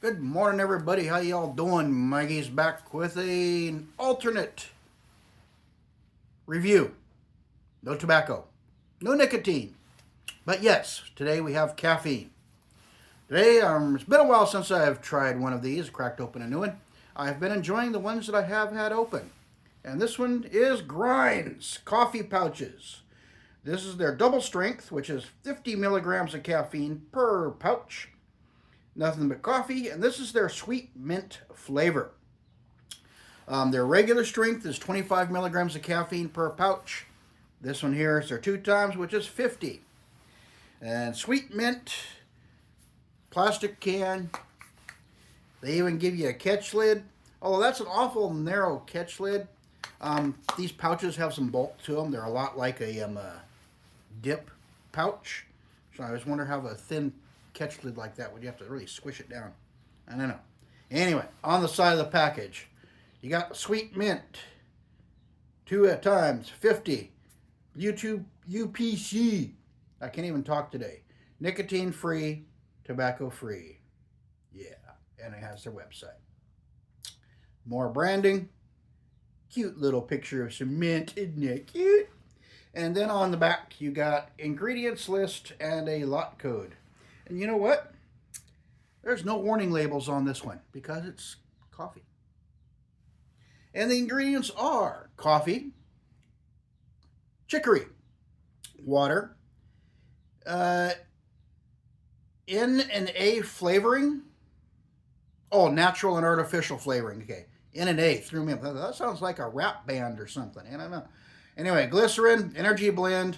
Good morning, everybody. How y'all doing? Maggie's back with an alternate review. No tobacco, no nicotine. But yes, today we have caffeine. Today, it's been a while since I've tried one of these, cracked open a new one. I've been enjoying the ones that I have had open. And this one is Grinds Coffee Pouches. This is their double strength, which is 50 milligrams of caffeine per pouch. Nothing but coffee, and this is their sweet mint flavor. Their regular strength is 25 milligrams of caffeine per pouch. This one here is their 2 times, which is 50. And sweet mint, plastic can. They even give you a catch lid. Although that's an awful narrow catch lid. These pouches have some bulk to them. They're a lot like a dip pouch. So I was wondering how a thin catch lid like that would you have to really squish it down. I don't know. Anyway, on the side of the package, you got sweet mint, 2 times 50, YouTube UPC. I can't even talk today. Nicotine free, tobacco free. Yeah, and it has their website. More branding. Cute little picture of some mint, isn't it cute? And then on the back, you got ingredients list and a lot code. And you know what? There's no warning labels on this one because it's coffee. And the ingredients are coffee, chicory, water, N and A flavoring. Oh, natural and artificial flavoring. Okay. N and A threw me up. That sounds like a rap band or something. I don't know. Anyway, glycerin, energy blend,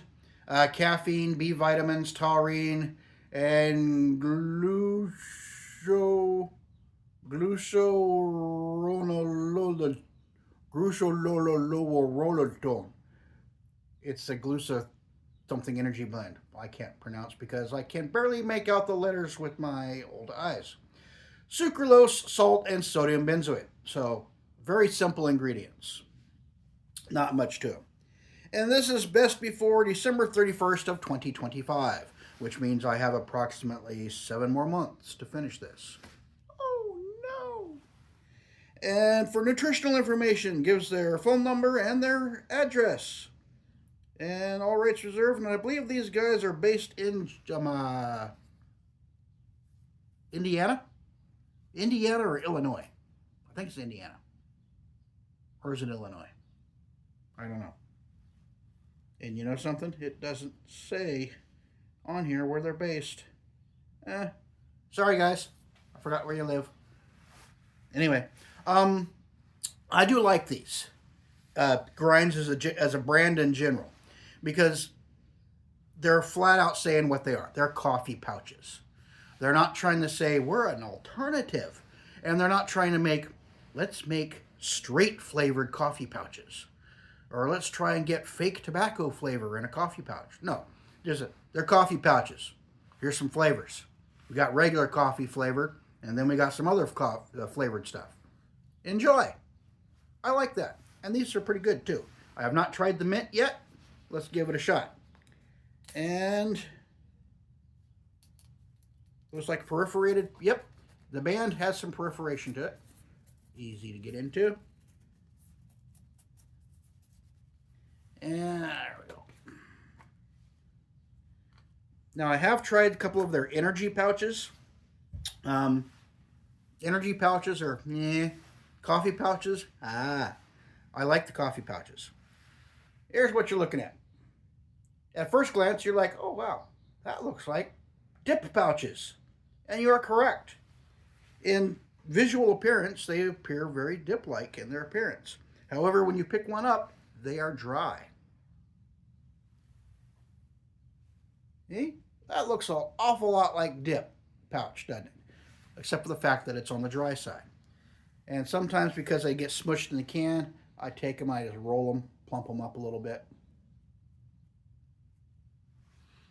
caffeine, B vitamins, taurine, and glucuronidone. It's a gluca something energy blend. I can't pronounce because I can barely make out the letters with my old eyes. Sucralose, salt, and sodium benzoate. So very simple ingredients. Not much to them. And this is best before December 31st of 2025, which means I have approximately 7 more months to finish this. Oh no. And for nutritional information, gives their phone number and their address. And all rights reserved, and I believe these guys are based in Indiana? Indiana or Illinois? I think it's Indiana. Or is it Illinois? I don't know. And you know something? It doesn't say on here where they're based. Sorry guys. I forgot where you live. Anyway, I do like these. Grinds as a brand in general. Because they're flat out saying what they are. They're coffee pouches. They're not trying to say we're an alternative. And they're not trying to let's make straight flavored coffee pouches. Or let's try and get fake tobacco flavor in a coffee pouch. No, they're coffee pouches. Here's some flavors. We got regular coffee flavor, and then we got some other flavored stuff. Enjoy. I like that. And these are pretty good, too. I have not tried the mint yet. Let's give it a shot. And looks like perforated. Yep, the band has some perforation to it. Easy to get into. And there we go. Now I have tried a couple of their energy pouches. Energy pouches are coffee pouches. I like the coffee pouches. Here's what you're looking at. At first glance, you're like, oh wow, that looks like dip pouches. And you are correct. In visual appearance, they appear very dip-like in their appearance. However, when you pick one up, they are dry. See? That looks an awful lot like dip pouch, doesn't it? Except for the fact that it's on the dry side. And sometimes because they get smushed in the can, I take them, I just roll them, plump them up a little bit.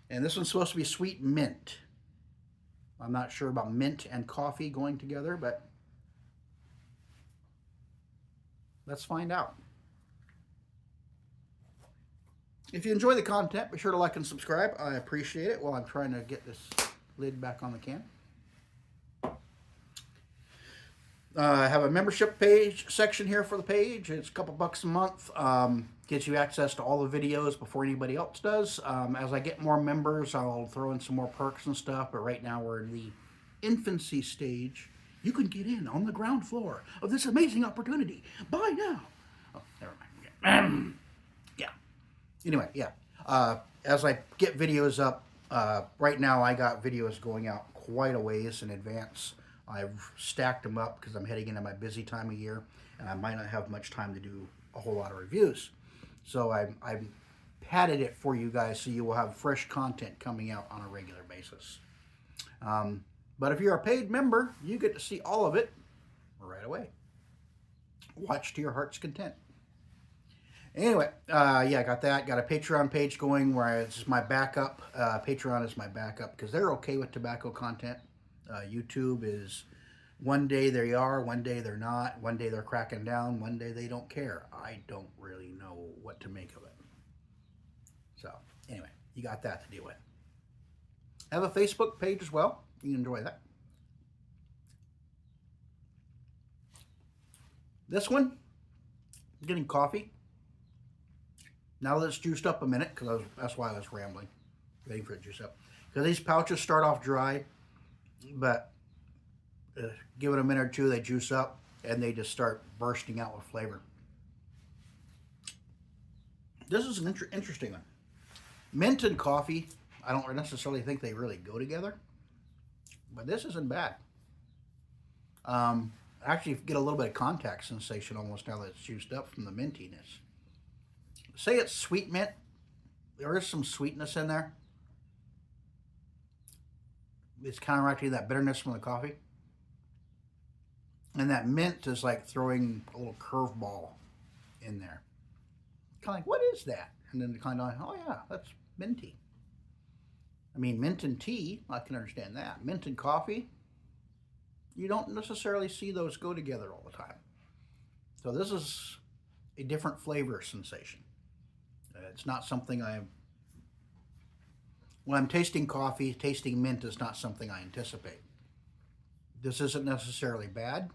And this one's supposed to be sweet mint. I'm not sure about mint and coffee going together, but let's find out. If you enjoy the content, be sure to like and subscribe. I appreciate it while I'm trying to get this lid back on the can. I have a membership page section here for the page. It's a couple bucks a month. Gets you access to all the videos before anybody else does. As I get more members, I'll throw in some more perks and stuff. But right now we're in the infancy stage. You can get in on the ground floor of this amazing opportunity. Buy now. Oh, never mind. Yeah. Anyway, yeah. As I get videos up, right now I got videos going out quite a ways in advance. I've stacked them up because I'm heading into my busy time of year, and I might not have much time to do a whole lot of reviews. So I've padded it for you guys so you will have fresh content coming out on a regular basis. But if you're a paid member, you get to see all of it right away. Watch to your heart's content. Anyway, yeah, I got that. Got a Patreon page going where it's my backup. Patreon is my backup because they're okay with tobacco content. YouTube is one day they are, one day they're not, one day they're cracking down, one day they don't care. I don't really know what to make of it. So, anyway, you got that to deal with. I have a Facebook page as well. You can enjoy that. This one, I'm getting coffee. Now that it's juiced up a minute, because that's why I was rambling, waiting for it to juice up. Because these pouches start off dry, but give it a minute or two, they juice up, and they just start bursting out with flavor. This is an interesting one. Mint and coffee, I don't necessarily think they really go together, but this isn't bad. I actually get a little bit of contact sensation almost now that it's juiced up from the mintiness. Say it's sweet mint. There is some sweetness in there. It's counteracting that bitterness from the coffee. And that mint is like throwing a little curveball in there. Kind of like, what is that? And then kind of like, oh yeah, that's minty. I mean, mint and tea, I can understand that. Mint and coffee, you don't necessarily see those go together all the time. So this is a different flavor sensation. It's not something when I'm tasting coffee, tasting mint is not something I anticipate. This isn't necessarily bad.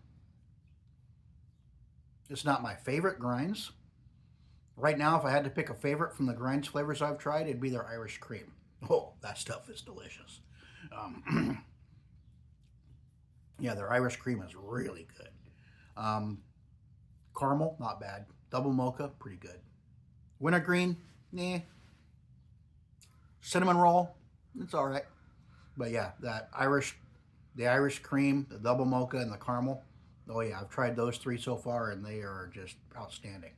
It's not my favorite grinds. Right now, if I had to pick a favorite from the grinds flavors I've tried, it'd be their Irish cream. Oh, that stuff is delicious. Yeah, their Irish cream is really good. Caramel, not bad. Double mocha, pretty good. Wintergreen, nah. Cinnamon roll, it's all right. But yeah, the Irish cream, the double mocha, and the caramel. Oh yeah, I've tried those three so far, and they are just outstanding.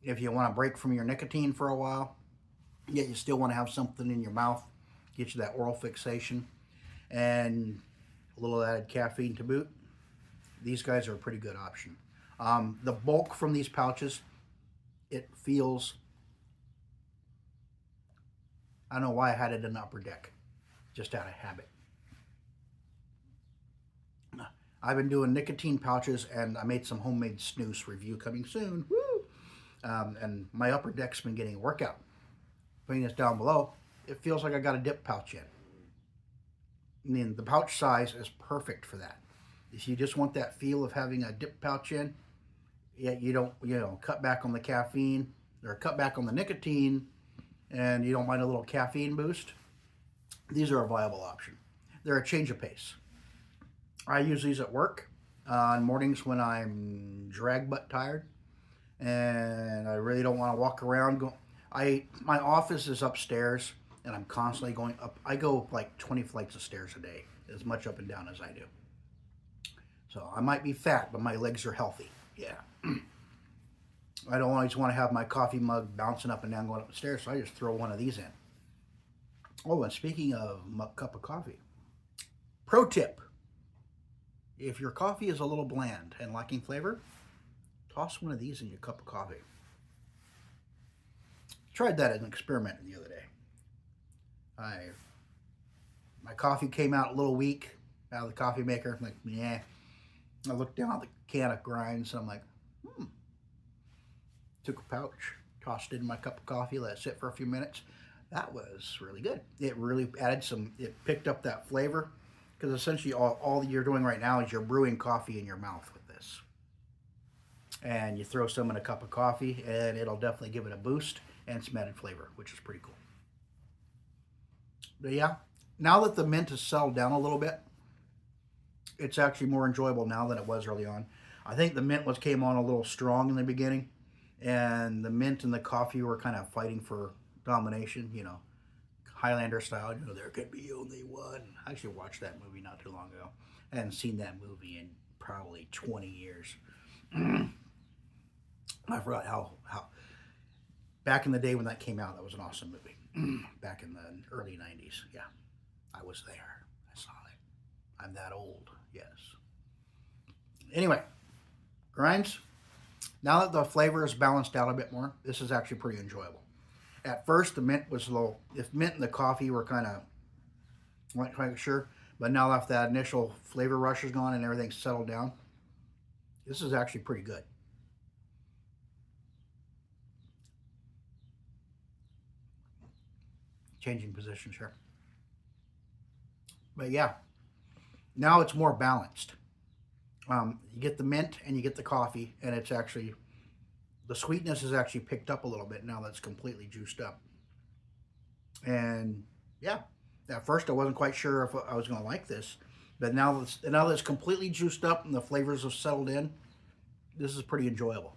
If you want to break from your nicotine for a while, yet you still want to have something in your mouth, get you that oral fixation, and a little added caffeine to boot, these guys are a pretty good option. The bulk from these pouches, it feels, I don't know why I had it in the upper deck, just out of habit. I've been doing nicotine pouches, and I made some homemade snus review coming soon. Woo! And my upper deck's been getting a workout. Putting this down below, it feels like I got a dip pouch in. I mean, the pouch size is perfect for that. If you just want that feel of having a dip pouch in, yet you don't, cut back on the caffeine or cut back on the nicotine, and you don't mind a little caffeine boost, these are a viable option. They're a change of pace. I use these at work on mornings when I'm drag butt tired and I really don't want to walk around. My office is upstairs, and I'm constantly going up. I go like 20 flights of stairs a day, as much up and down as I do. So I might be fat, but my legs are healthy. Yeah. I don't always want to have my coffee mug bouncing up and down going up the stairs, so I just throw one of these in. Oh, and speaking of cup of coffee, pro tip. If your coffee is a little bland and lacking flavor, toss one of these in your cup of coffee. Tried that as an experiment the other day. My coffee came out a little weak out of the coffee maker. I'm like, yeah. I looked down at the can of grinds, and I'm like, Took a pouch, tossed it in my cup of coffee, let it sit for a few minutes. That was really good. It really added it picked up that flavor, because essentially all you're doing right now is you're brewing coffee in your mouth with this. And you throw some in a cup of coffee, and it'll definitely give it a boost and some added flavor, which is pretty cool. But yeah, now that the mint has settled down a little bit, it's actually more enjoyable now than it was early on. I think the mint came on a little strong in the beginning, and the mint and the coffee were kind of fighting for domination, Highlander style, there could be only one. I actually watched that movie not too long ago. I hadn't seen that movie in probably 20 years. I forgot how back in the day when that came out, that was an awesome movie. Back in the early 90s. Yeah, I was there. I saw it. I'm that old. Yes. Anyway, grinds. Now that the flavor is balanced out a bit more, this is actually pretty enjoyable. At first, the mint was a little, if mint and the coffee were kind of, weren't quite sure, but now after that initial flavor rush is gone and everything's settled down, this is actually pretty good. Changing positions here. But yeah, now it's more balanced. You get the mint and you get the coffee, and it's actually, the sweetness is actually picked up a little bit now that's completely juiced up. And yeah, at first I wasn't quite sure if I was going to like this, but now that it's completely juiced up and the flavors have settled in, this is pretty enjoyable.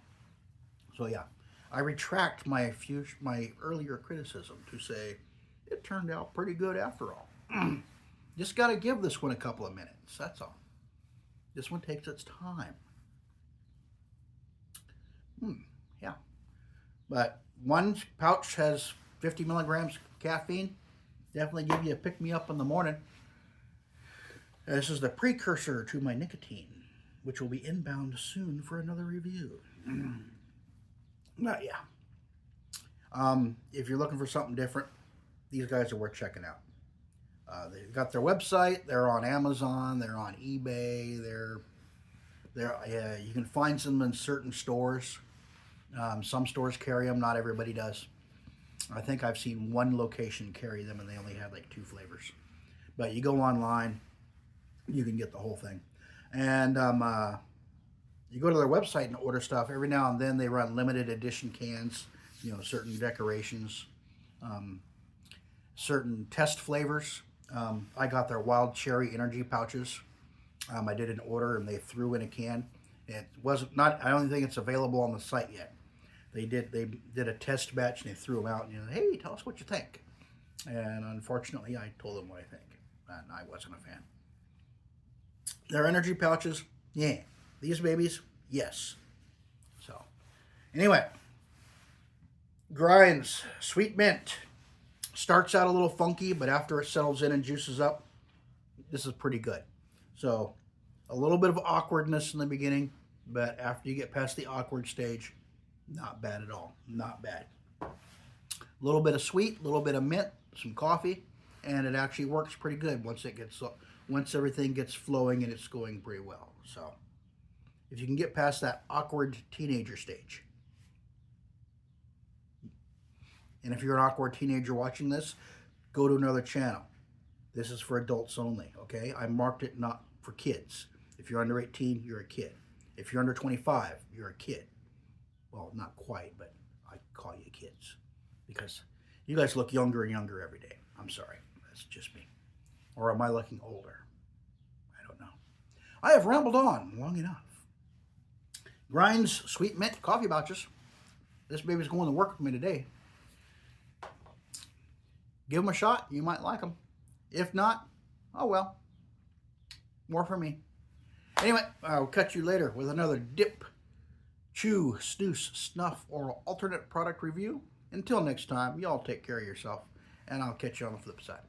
So yeah, I retract my earlier criticism to say it turned out pretty good after all. Just got to give this one a couple of minutes, that's all. This one takes its time. Yeah. But one pouch has 50 milligrams caffeine. Definitely give you a pick-me-up in the morning. This is the precursor to my nicotine, which will be inbound soon for another review. But yeah. If you're looking for something different, these guys are worth checking out. They've got their website. They're on Amazon. They're on eBay. You can find them in certain stores. Some stores carry them. Not everybody does. I think I've seen one location carry them, and they only had like 2 flavors. But you go online, you can get the whole thing. And you go to their website and order stuff. Every now and then they run limited edition cans, certain decorations, certain test flavors. I got their wild cherry energy pouches. I did an order and they threw in a can. It wasn't not. I don't think it's available on the site yet. They did a test batch and they threw them out. And hey, tell us what you think. And unfortunately, I told them what I think, and I wasn't a fan. Their energy pouches, yeah. These babies, yes. So, anyway, grinds, sweet mint. Starts out a little funky, but after it settles in and juices up, this is pretty good. So, a little bit of awkwardness in the beginning, but after you get past the awkward stage, not bad at all. Not bad. A little bit of sweet, a little bit of mint, some coffee, and it actually works pretty good once everything gets flowing and it's going pretty well. So, if you can get past that awkward teenager stage. And if you're an awkward teenager watching this, go to another channel. This is for adults only, okay? I marked it not for kids. If you're under 18, you're a kid. If you're under 25, you're a kid. Well, not quite, but I call you kids because you guys look younger and younger every day. I'm sorry. That's just me. Or am I looking older? I don't know. I have rambled on long enough. Grinds Sweet Mint coffee pouches. This baby's going to work with me today. Give them a shot. You might like them. If not, oh well. More for me. Anyway, I'll catch you later with another dip, chew, snooze, snuff, or alternate product review. Until next time, y'all take care of yourself, and I'll catch you on the flip side.